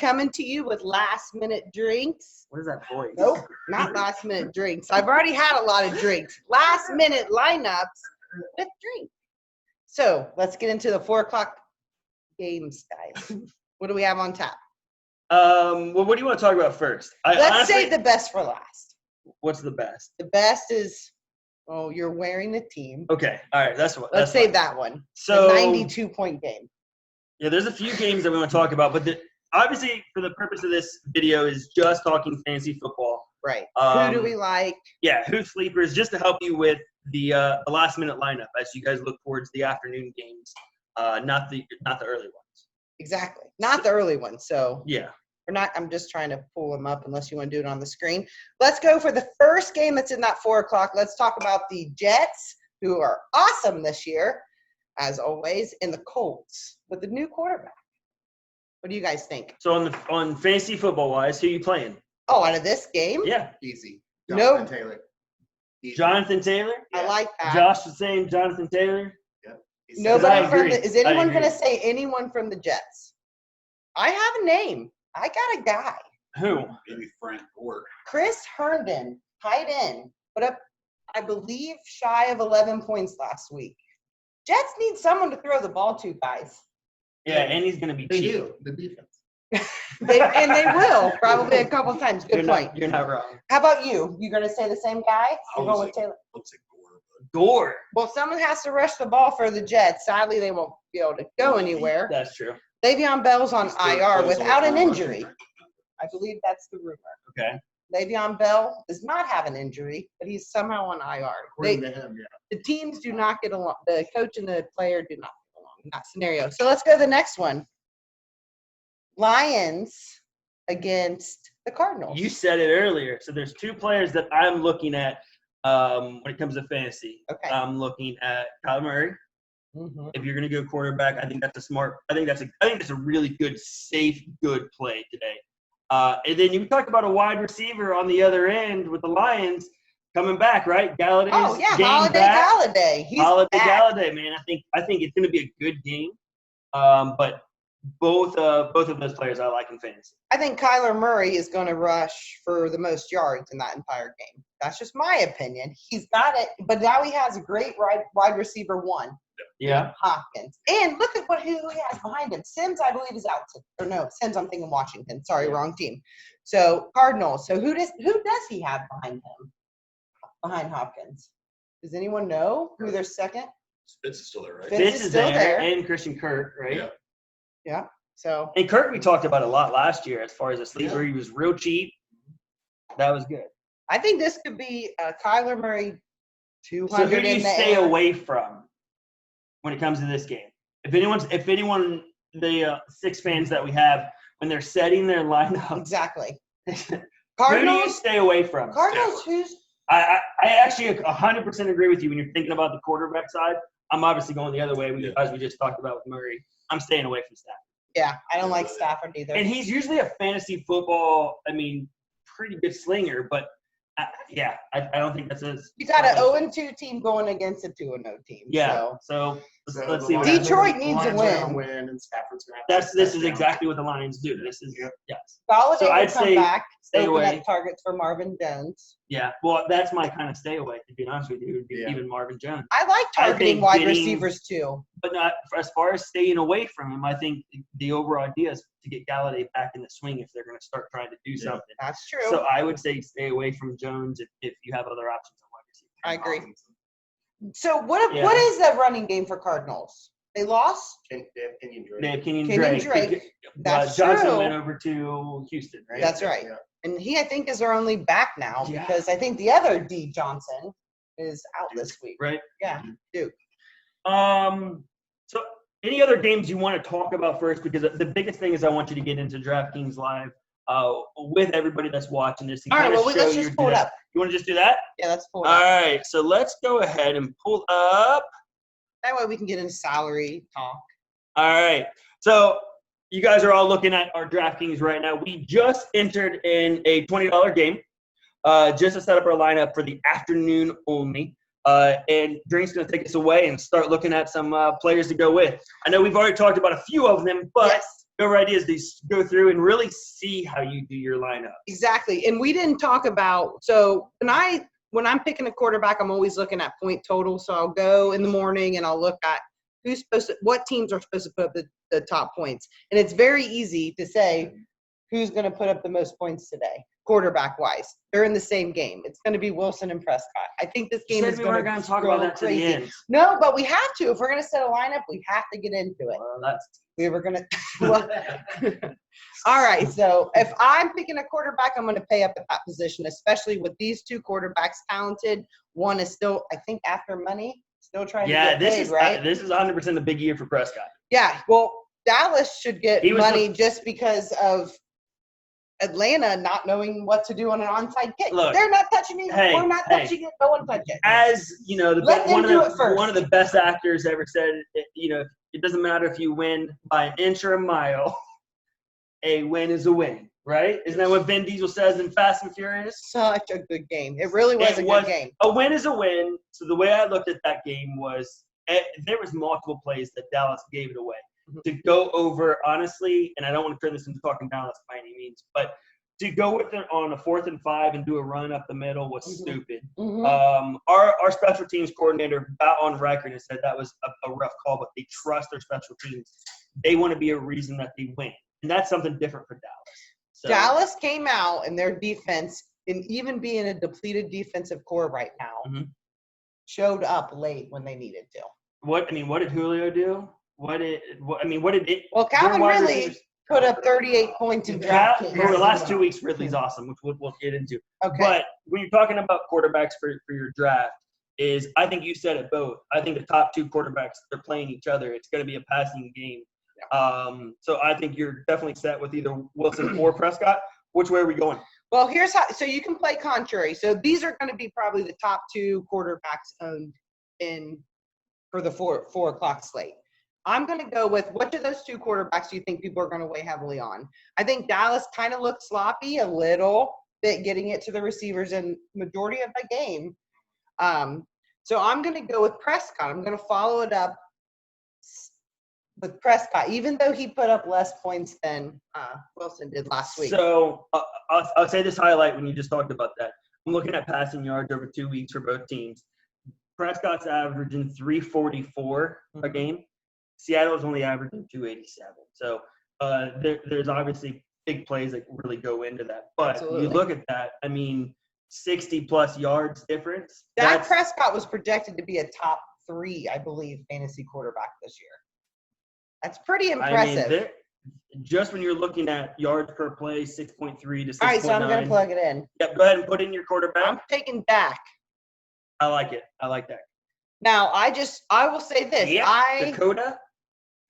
coming to you with last-minute drinks. What is that voice? Nope, not last-minute drinks. I've already had a lot of drinks. Last-minute lineups with drinks. So let's get into the 4 o'clock games, guys. What do we have on tap? Well, what do you want to talk about first? Let's save the best for last. What's the best? The best is, you're wearing the team. Okay, all right, Let's save that one. So the 92-point game. Yeah, there's a few games that we want to talk about, but obviously, for the purpose of this video, is just talking fantasy football. Right. Who do we like? Yeah, who's sleepers, just to help you with the last-minute lineup as you guys look towards the afternoon games, not the early ones. Exactly. Not the early ones. So yeah. I'm just trying to pull them up unless you want to do it on the screen. Let's go for the first game that's in that 4 o'clock. Let's talk about the Jets, who are awesome this year, as always, and the Colts with the new quarterback. What do you guys think? So on fantasy football-wise, who are you playing? Oh, out of this game? Yeah. Easy. No. Taylor. Easy. Jonathan Taylor? I like that. Josh was saying Jonathan Taylor? Yep. Nobody from agree. is anyone I going to agree. say anyone from the Jets? I have a name. I got a guy. Who? Maybe Frank Gore. Chris Herndon, tight end, put up, I believe, shy of 11 points last week. Jets need someone to throw the ball to, guys. Yeah, and he's going to be They cheap. do. The defense. And they will, probably a couple times. Good point. You're not wrong. How about you? You going to say the same guy? I You're would going with say- Taylor? Looks like Gore. Gore. Well, someone has to rush the ball for the Jets. Sadly, they won't be able to go anywhere. That's true. Le'Veon Bell's on He's still IR close without on an the injury. I believe that's the rumor. Okay. Le'Veon Bell does not have an injury, but he's somehow on IR. According to him, yeah. The teams do not get along. The coach and the player do not get along in that scenario. So let's go to the next one. Lions against the Cardinals. You said it earlier. So there's two players that I'm looking at when it comes to fantasy. Okay. I'm looking at Kyler Murray. Mhm. If you're going to go quarterback, I think that's a smart. I think that's a really good, safe, good play today. And then you talked about a wide receiver on the other end with the Lions coming back, right? Galladay's Oh yeah, game Holiday back. Galladay. He's Holiday back. Galladay, man. I think it's going to be a good game. But both of those players I like in fantasy. I think Kyler Murray is going to rush for the most yards in that entire game. That's just my opinion. He's got it, but now he has a great wide receiver one. Yeah. Hopkins. And look at who he has behind him. Sims, I believe, is out. Sims, I'm thinking Washington. Sorry, wrong team. So Cardinals. So who does he have behind him? Behind Hopkins. Does anyone know who their second? Spitz is still there, right? Fitz Fitz is is still there. and Christian Kirk, right? Yeah. Yeah. So And Kirk, we talked about a lot last year as far as a sleeper. He was real cheap. That was good. I think this could be Kyler Murray 200 So who do you in the stay air. away from when it comes to this game? If anyone, the six fans that we have, when they're setting their lineup, Exactly. who do you Cardinals. stay away from? Cardinals. Who's I actually 100% agree with you when you're thinking about the quarterback side. I'm obviously going the other way, as we just talked about with Murray. I'm staying away from Stafford. Yeah, I don't like Stafford either. And he's usually a fantasy football, pretty good slinger, but I don't think that's a. You got an 0-2 team going against a 2-0 team. Yeah. So. So let's see. What the happens. Detroit needs a Lions are win. gonna win, and Stafford's gonna have to This step is down. exactly what the Lions do. This is yes. Galladay So will I'd come say back. stay Open away. up targets for Marvin Jones. Yeah. Well, that's my kind of stay away. To be honest with you, would be Yeah. even Marvin Jones. I like I targeting think wide getting- receivers too. But not as far as staying away from him. I think the overall idea is to get Galladay back in the swing if they're going to start trying to do Yeah. something. That's true. So I would say stay away from Jones if you have other options on wide receiver. I agree. So what Yeah. what is the running game for Cardinals? They lost? They have Kenyon Drake. They have Kenyon Kenyon Drake. Drake. That's Johnson true. went over to Houston, right? That's right. Yeah. And he, I think, is their only back now Yeah. because I think the other D. Johnson is out this week. Right. Yeah, Duke. So any other games you want to talk about first? Because the biggest thing is I want you to get into DraftKings Live with everybody that's watching this. and All right, kinda well, show let's your just pull it depth. up. You want to just do that? Yeah, let's pull it All up. right. So let's go ahead and pull up. That way we can get into salary talk. All right. So you guys are all looking at our DraftKings right now. We just entered in a $20 game just to set up our lineup for the afternoon only. And Drink's going to take us away and start looking at some players to go with. I know we've already talked about a few of them, but Yes. Your idea is to go through and really see how you do your lineup. Exactly. And we didn't talk about, so when I'm picking a quarterback, I'm always looking at point total. So I'll go in the morning and I'll look at what teams are supposed to put up the top points. And it's very easy to say who's going to put up the most points today, quarterback wise. They're in the same game. It's going to be Wilson and Prescott. I think this game is going to talk about that to the end. No, but we have to. If we're going to set a lineup, we have to get into it. Well, We were going to. All right. So if I'm picking a quarterback, I'm going to pay up at that position, especially with these two quarterbacks talented. One is still, I think, after money, still trying to get paid, right? This is 100% a big year for Prescott. Yeah. Well, Dallas should get money just because of Atlanta not knowing what to do on an onside kick. Look, they're not touching it. We're not touching it. No one touch it. As you know, one of the best actors ever said, it doesn't matter if you win by an inch or a mile. A win is a win, right? Isn't that what Vin Diesel says in Fast and Furious? Such a good game. It really was a good game. A win is a win. So the way I looked at that game was there was multiple plays that Dallas gave it away. To go over, honestly, and I don't want to turn this into talking Dallas by any means, but to go with it on a 4th and 5 and do a run up the middle was stupid. Our special teams coordinator got on record and said that was a rough call, but they trust their special teams. They want to be a reason that they win. And that's something different for Dallas. So, Dallas came out and their defense, and even being a depleted defensive core right now, showed up late when they needed to. What did Julio do? What did it? Well, Calvin Ridley put up 38 points in draft. For the last 2 weeks, Ridley's awesome, which we'll get into. Okay. But when you're talking about quarterbacks for your draft, I think you said it both. I think the top two quarterbacks, they're playing each other. It's going to be a passing game. Yeah. So I think you're definitely set with either Wilson or Prescott. Which way are we going? Well, here's how. So you can play contrary. So these are going to be probably the top two quarterbacks owned for the 4 o'clock slate. I'm going to go with, which of those two quarterbacks do you think people are going to weigh heavily on? I think Dallas kind of looked sloppy a little bit getting it to the receivers in majority of the game. So I'm going to go with Prescott. I'm going to follow it up with Prescott, even though he put up less points than Wilson did last week. So I'll say this highlight when you just talked about that. I'm looking at passing yards over 2 weeks for both teams. Prescott's averaging 344 a game. Seattle's only averaging 287. So there's obviously big plays that really go into that. But You look at that, 60-plus yards difference. Dak Prescott was projected to be a top 3, I believe, fantasy quarterback this year. That's pretty impressive. Just when you're looking at yards per play, 6.3 to 6.9. All right, so I'm going to plug it in. Yep, go ahead and put in your quarterback. I'm taking Dak. I like it. I like that. Now, I will say this. Yeah, Dakota?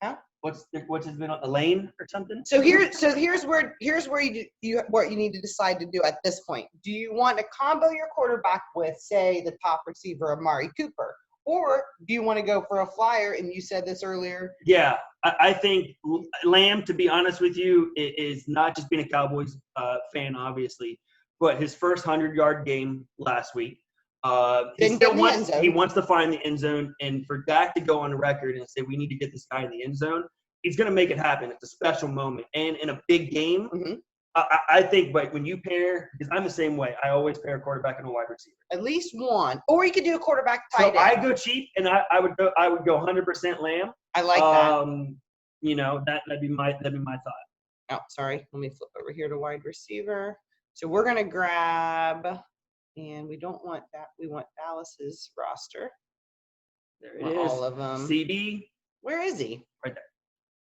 Huh? What's his middle? Elaine or something? So here's where you what you need to decide to do at this point. Do you want to combo your quarterback with, say, the top receiver, Amari Cooper? Or do you want to go for a flyer? And you said this earlier. Yeah, I think Lamb, to be honest with you, is not just being a Cowboys fan, obviously, but his first 100-yard game last week. He wants to find the end zone, and for Dak to go on record and say we need to get this guy in the end zone, he's going to make it happen. It's a special moment, and in a big game, I think. But when you pair, because I'm the same way, I always pair a quarterback and a wide receiver. At least one, or you could do a quarterback tight end. So I go cheap, and I would go 100% Lamb. I like that. That'd be my thought. Oh, sorry. Let me flip over here to wide receiver. So we're gonna grab. And we don't want that. We want Dallas's roster. There it is. All of them. CD. Where is he? Right there.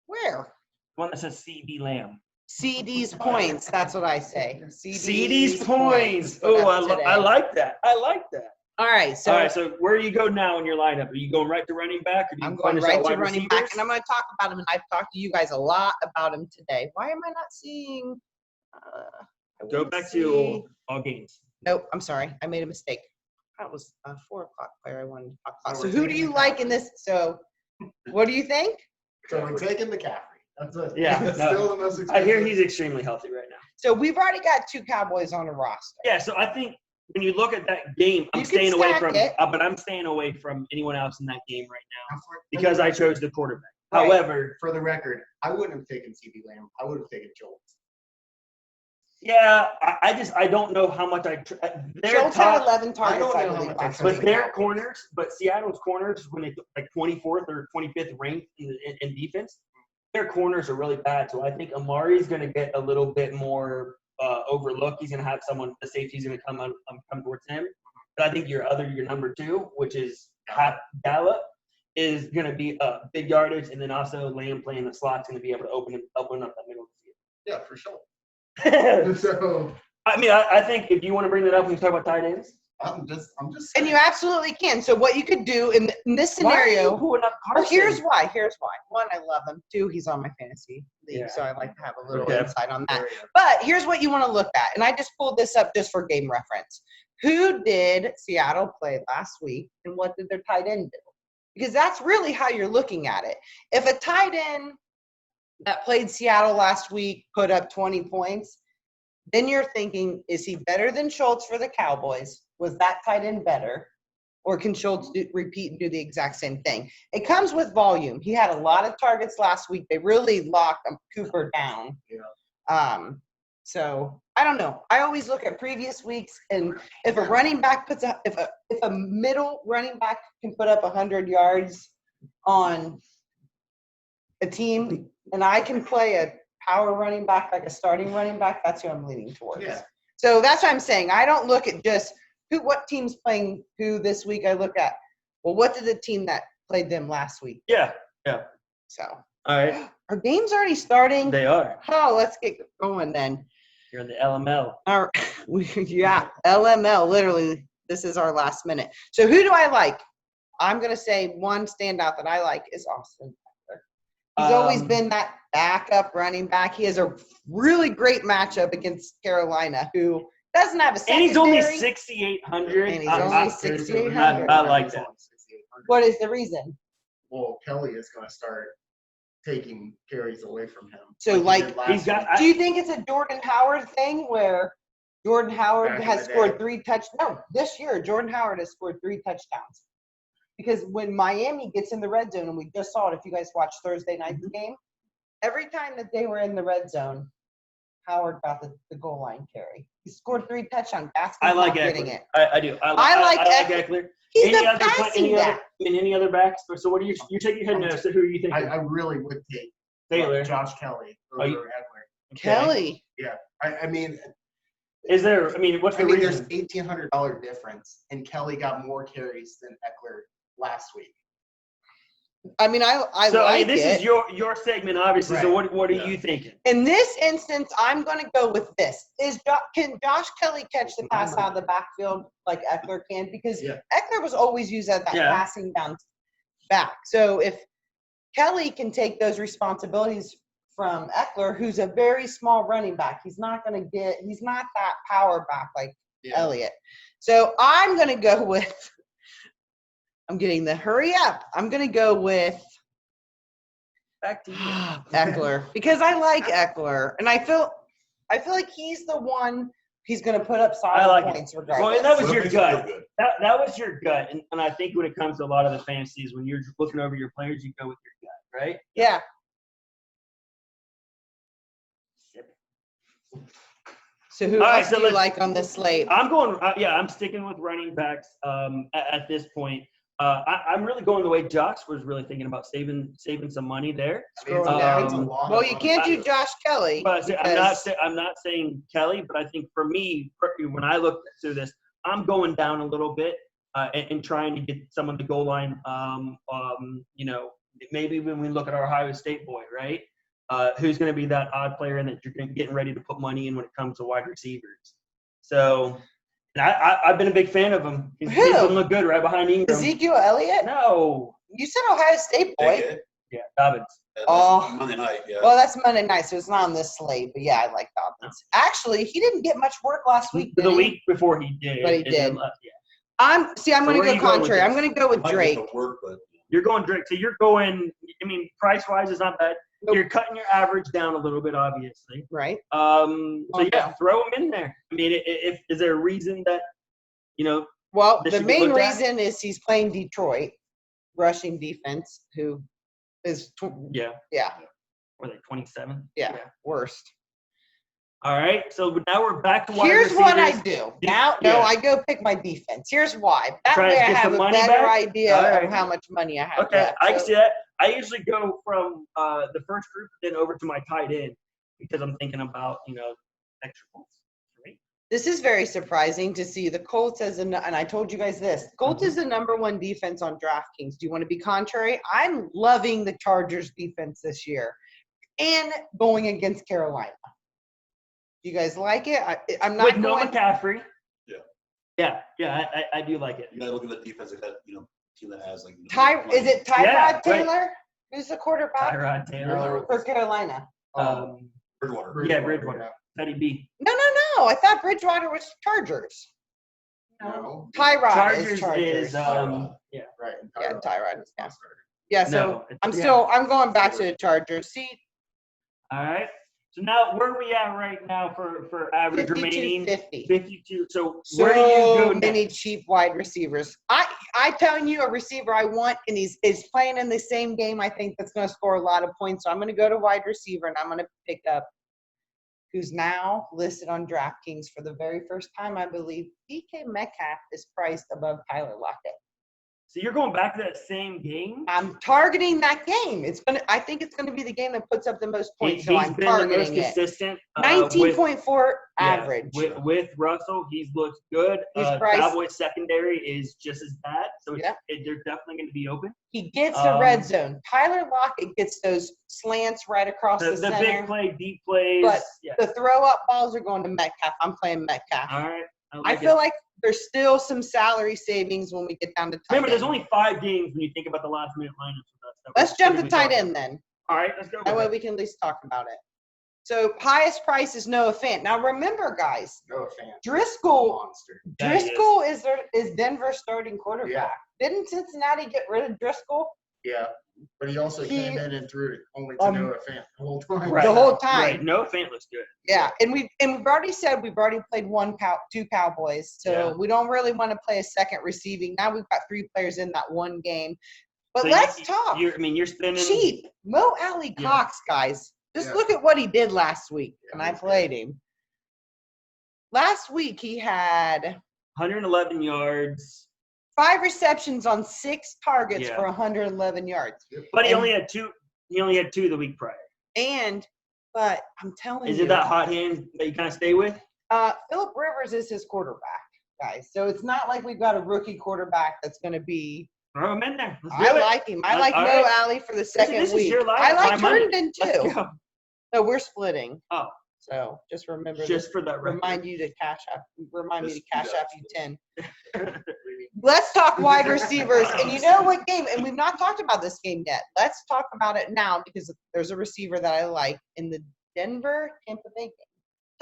Where? One that says CD Lamb. CD's points. That's what I say. CD's points. Oh, I like that. I like that. All right. So where do you go now in your lineup? Are you going right to running back? Or do you I'm going right to running back, and I'm going to talk about him. And I've talked to you guys a lot about him today. Why am I not seeing? Go back to all games. Nope, I'm sorry. I made a mistake. That was a 4 o'clock player I wanted to talk about. So who do you like in this? So what do you think? So we're taking McCaffrey. That's it. Yeah. Still the most expensive. I hear he's extremely healthy right now. So we've already got 2 Cowboys on the roster. Yeah, so I think when you look at that game, I'm staying away from anyone else in that game right now because I chose the quarterback. Right. However, For the record, I wouldn't have taken CeeDee Lamb. I would have taken Schultz. yeah, I don't know how much their Schultz had top, 11 I targets, don't I know how believe, much I last trust but week. their corners, but Seattle's corners when they like 24th or 25th ranked in defense, their corners are really bad. So I think Amari's going to get a little bit more overlooked. He's going to have someone, the safety's going to come towards him. But I think your number 2, which is Gallup, is going to be big yardage, and then also Lamb playing the slot's going to be able to open up that middle of Yeah, for sure. the field. So I mean, I think if you want to bring that up when you talk about tight ends, I'm just And saying. you absolutely can. So what you could do in this why are you scenario, pulling up well, Carson? here's why. One, I love him. 2, he's on my fantasy league, Yeah. so I like to have a little Okay. insight on that. There you go. But here's what you want to look at, and I just pulled this up just for game reference. Who did Seattle play last week, and what did their tight end do? Because that's really how you're looking at it. If a tight end that played Seattle last week put up 20 points, then you're thinking, is he better than Schultz for the Cowboys? Was that tight end better? Or can Schultz repeat and do the exact same thing? It comes with volume. He had a lot of targets last week. They really locked Cooper down. Yeah. So I don't know. I always look at previous weeks, and if a running back if a middle running back can put up 100 yards on a team, and I can play a power running back like a starting running back, that's who I'm leaning towards. Yeah. So that's what I'm saying. I don't look at just what team's playing who this week. I look at, well, what did the team that played them last week? Yeah. So All right. our game's already starting. They are. Oh, let's get going then. You're in the LML. All right. Yeah, LML, literally, this is our last minute. So who do I like? I'm going to say one standout that I like is Austin Eckler. He's always been that backup running back. He has a really great matchup against Carolina, who doesn't have a And secondary. he's only 6,800. And he's only 6,800. I like that. What is the reason? Well, Kelly is going to start taking carries away from him. So, he like, did last he's got- week. Do you think it's a Jordan Howard thing where Jordan Howard Back in has the scored day. 3 touchdowns? No, this year Jordan Howard has scored 3 touchdowns. Because when Miami gets in the red zone, and we just saw it if you guys watched Thursday night's game, every time that they were in the red zone, Howard got the goal line carry. He scored 3 touchdowns. Gaskin's I like not getting Eckler. it. I do. I like Eckler. He's Any the other passing back. any other backs? So what do you take your head now? So who are you thinking? I really would take Taylor. Josh Kelly over Oh, you- Eckler. Okay. Kelly. I mean, Is there? I mean, what's the there's reason? $1,800 difference, and Kelly got more carries than Eckler last week. I mean, I So like I mean, this it. is your segment, obviously. So what are you thinking? In this instance, I'm going to go with this. Can Josh Kelly catch the pass out of the backfield like Eckler can? Because Yeah. Eckler was always used as that Yeah. passing down back. So if Kelly can take those responsibilities from Eckler, who's a very small running back, he's not that power back like Elliott. So I'm going to go with I'm getting the hurry up. I'm going to go with Back to you. Eckler because I like Eckler, and I feel like he's the one. He's going to put up solid I like it. points regardless. Well, and that was What your makes you feel gut. good? That was your gut, and I think when it comes to a lot of the fantasies, when you're looking over your players, you go with your gut, right? Yeah. So who All right, else so do you let's- like on this slate? I'm going. I'm sticking with running backs. At this point, I'm really going the way Josh was really thinking about saving some money there. I mean, it's a- Scrolling it's a down. lot of Well, you money. can't do Josh Kelly. But because- I'm not saying Kelly, but I think for me, when I look through this, I'm going down a little bit and trying to get some of the goal line. Maybe when we look at our Ohio State boy, right? Who's going to be that odd player that you're getting ready to put money in when it comes to wide receivers? So, and I've been a big fan of him. He's Who? been look good right behind Ingram. Ezekiel Elliott? No, You said Ohio State boy. Take it. yeah, Dobbins. Oh. Monday night, yeah. Well, that's Monday night, so it's not on this slate. But yeah, I like Dobbins. Actually, he didn't get much work last week. The did he? week before he did, But he and then, did. yeah. I'm So going where to are go you going with contrary. I'm this? going to go with Might get Drake. to work, but You're going Drake. So you're going. I mean, price wise is not bad. Nope. You're cutting your average down a little bit, obviously. Right? So Okay. yeah, throw him in there. I mean, if is there a reason that Well, This the should be main looked at? reason is he's playing Detroit, rushing defense, who is Yeah. yeah, Or like 27. yeah, worst. All right. So now we're back to wide Here's what I receivers. do. Now, no, Yeah. I go pick my defense. Here's why. That Try to way I get have some a money better back? idea All right. of how much money I have Okay, left. I can So- see that. I usually go from the first group then over to my tight end because I'm thinking about, extra points for me. This is very surprising to see the Colts and I told you guys this. Colts is the number 1 defense on DraftKings. Do you want to be contrary? I'm loving the Chargers defense this year and going against Carolina. Do you guys like it? I'm not With no going. McCaffrey. Yeah. Yeah, I do like it. You gotta look at the defense like that, team that has like. Is it Tyrod Yeah, right. Taylor? Who's the quarterback Tyrod Taylor. for Carolina? Bridgewater? Yeah, Bridgewater. Teddy B. No. I thought Bridgewater was Chargers. No. Tyrod Chargers is Chargers. is yeah. Right. Yeah, Tyrod is, yeah. Yeah, so No, it's- I'm going back to the Chargers. See, All right. So now where are we at right now for average remaining? 52-50. 52. So where do you go So many next? cheap wide receivers. I telling you a receiver I want, and is playing in the same game. I think that's going to score a lot of points. So I'm going to go to wide receiver, and I'm going to pick up who's now listed on DraftKings for the very first time. I believe DK Metcalf is priced above Tyler Lockett. So you're going back to that same game? I'm targeting that game. I think it's gonna be the game that puts up the most points. So He's I'm been the most targeting it. consistent. 19.4 Yeah, average. with Russell, he's looked good. He's priced- Cowboys secondary is just as bad, so Yeah. they're definitely going to be open. He gets the red Um, zone. Tyler Lockett gets those slants right across the, The center. big play, deep plays. But yeah. The throw up balls are going to Metcalf. I'm playing Metcalf. All right. I feel like there's still some salary savings when we get down to tight Remember, there's end. only 5 games when you think about the last minute lineups with us. that Let's we're jump to typically tight talking end about. then. All right, let's go. That way we can at least talk about it. So highest price is Noah Fant. Now remember, guys, No fan. Driscoll Monster. That is- Driscoll is Denver's starting quarterback. Yeah. Didn't Cincinnati get rid of Driscoll Yeah. But he also He- came in and threw it only to Noah Fant the whole time. Right. the whole time? Right. No, Fant looks good. Yeah, and we've already said we've already played two Cowboys, so Yeah. we don't really want to play a second receiving. Now we've got 3 players in that one game. But So let's talk You're spending cheap. Mo Alley Yeah. Cox, guys. Just Yeah. look at what he did last week, Yeah, and I he's good. played him. Last week he had 111 yards, 5 receptions on 6 targets Yeah. for 111 yards. but he And- only had 2. He only had 2 the week prior. But I'm telling Is you, it that hot hand that you kind of stay with? Phillip Rivers is his quarterback, guys. So it's not like we've got a rookie quarterback that's going to be. Throw him in there. Let's do I it. like him. I All like Mo right. Alley for the second this is week. your life, I like my money. Herndon Let's too. go. No, we're splitting. Oh. So just remember. Just for that record. remind you to cash app. Remind me to Just- cash yeah. app you 10. Let's talk wide receivers. And you know what game? And we've not talked about this game yet. Let's talk about it now because there's a receiver that I like in the Denver Tampa Bay game.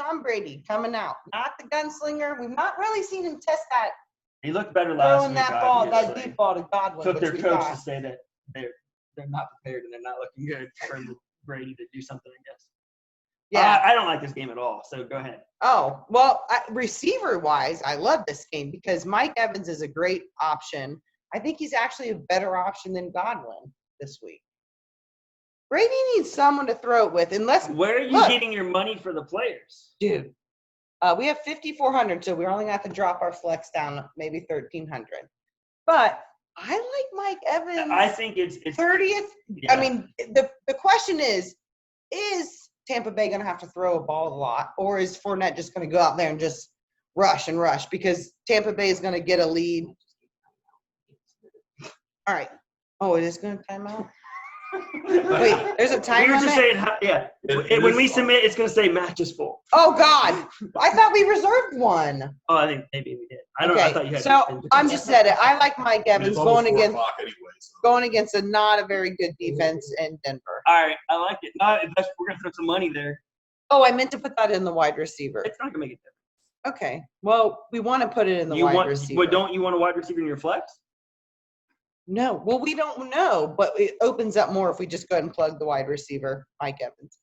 Tom Brady coming out, not the gunslinger. We've not really seen him test that He looked better last throwing week. that ball, that obviously. deep ball to Godwin. Took which their we coach got. to say that they're not prepared and they're not looking good for Brady to do something, I guess. Yeah. I don't like this game at all, so go ahead. Oh, well, receiver-wise, I love this game because Mike Evans is a great option. I think he's actually a better option than Godwin this week. Brady needs someone to throw it with, unless, Where are you Look. getting your money for the players? dude, we have 5,400, so we're only going to have to drop our flex down maybe 1,300. But I like Mike Evans. I think it's 30th. yeah. I mean, the question is Tampa Bay going to have to throw a ball a lot, or is Fournette just going to go out there and just rush and rush because Tampa Bay is going to get a lead? All right. Oh, it is going to time out? Wait, there's a time we were limit? just saying, yeah. It When is we fun. submit, it's going to say match is full. Oh, God. I thought we reserved one. Oh, I think maybe we did. I don't know. I thought you had. So I'm just said it. I like Mike I mean, Evans it's almost going 4 against o'clock anyway, so. a not a very good defense in Denver. All right, I like it. No, we're going to throw some money there. Oh, I meant to put that in the wide receiver. It's not going to make a difference. Okay. Well, we want to put it in the You wide want? receiver. But don't you want a wide receiver in your flex? No. Well, we don't know, but it opens up more if we just go ahead and plug the wide receiver, Mike Evans.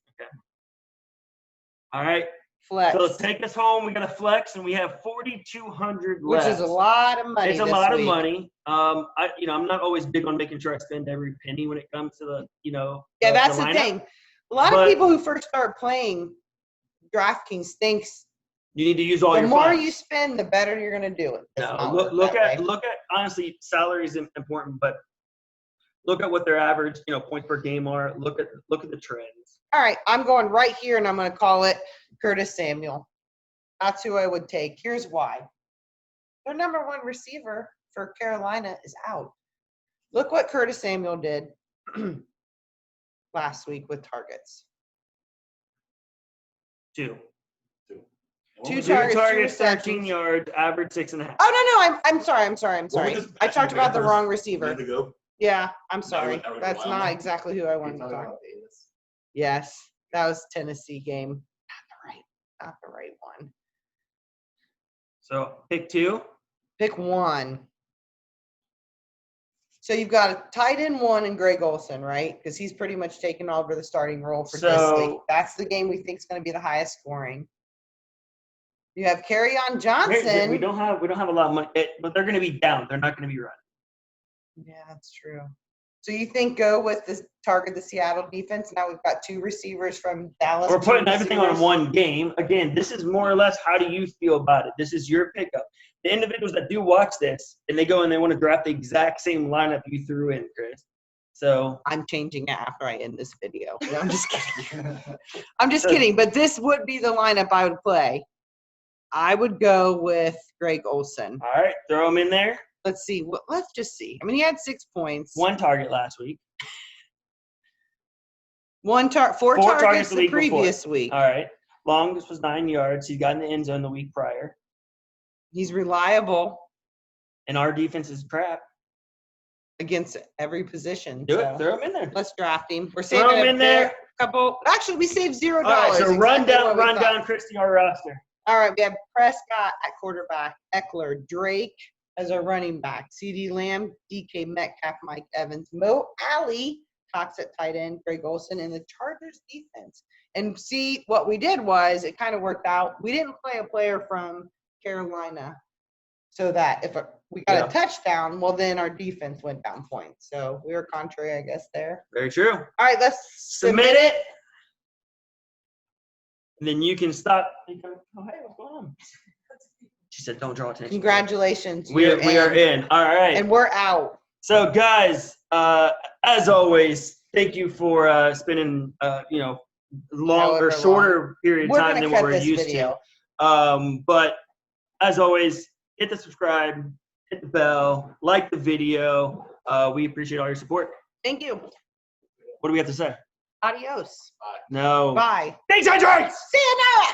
All right. Flex, So take us home. We got a flex, and we have 4,200 which left. is a lot of money. It's a this lot of week. money. I'm not always big on making sure I spend every penny when it comes to the. Yeah, that's the lineup. thing. A lot But- of people who first start playing DraftKings thinks You need to use all the your more funds. you spend, the better you're going to do it. It's No, not look, work look that at way. honestly, salary is important, but look at what their average, points per game are. Look at the trends. All right, I'm going right here, and I'm going to call it Curtis Samuel. That's who I would take. Here's why. Their number one receiver for Carolina is out. Look what Curtis Samuel did last week with targets. 2 Two Two targets, two targets, 13 receptions. yards, average 6.5. Oh, no, I'm sorry. What was this I back talked in about the Panthers wrong a receiver. minute ago? Yeah, I'm That sorry. was the That's wild not one? exactly who I wanted to You're talk talking about. about Davis. Yes, that was Tennessee game. Not the right one. So pick 2. Pick one. So you've got a tight end 1 and Greg Olsen, right? Because he's pretty much taken over the starting role for this league. So- That's the game we think is going to be the highest scoring. You have Kerryon We Johnson. don't have a lot of money, but they're going to be down. They're not going to be running. Yeah, that's true. So you think go with this target the Seattle defense? Now we've got 2 receivers from Dallas. We're 2 putting everything on receivers. one game. Again, this is more or less how do you feel about it? This is your pickup. The individuals that do watch this and they go and they want to draft the exact same lineup you threw in, Chris. So I'm changing it after I end this video. No, I'm just kidding. I'm just kidding. But this would be the lineup I would play. I would go with Greg Olsen. all right, throw them in there. Let's see. Let's just see. I mean, he had 6 points. 1 target last week. Four Four targets targets the the week before. previous week. All right. Longest was 9 yards. He got in the end zone the week prior. He's reliable And our defense is crap. against every position. Do so it. Throw him in there. Let's draft him. We're Throw saving him a in there. couple. Actually, we saved $0. All right, so run exactly what we down thought. Christy, our roster. All right, we have Prescott at quarterback, Eckler, Drake as our running back, CD Lamb, DK Metcalf, Mike Evans, Mo Alley, Cox at tight end, Greg Olsen, and the Chargers defense. And see, what we did was it kind of worked out. We didn't play a player from Carolina so that if we got Yeah. a touchdown, well, then our defense went down points. So we were contrary, I guess, there. Very true. All right, let's Submit it. And then you can stop. Oh, hey, what's going on? She said, don't draw attention. Congratulations. We you're are in. All right. And we're out. So, guys, as always, thank you for spending, longer, However shorter period of We're time going to than what cut we're this used video. to. But as always, hit the subscribe, hit the bell, like the video. We appreciate all your support. Thank you. What do we have to say? Adios. No. Bye. Thanks, Andre! See you now.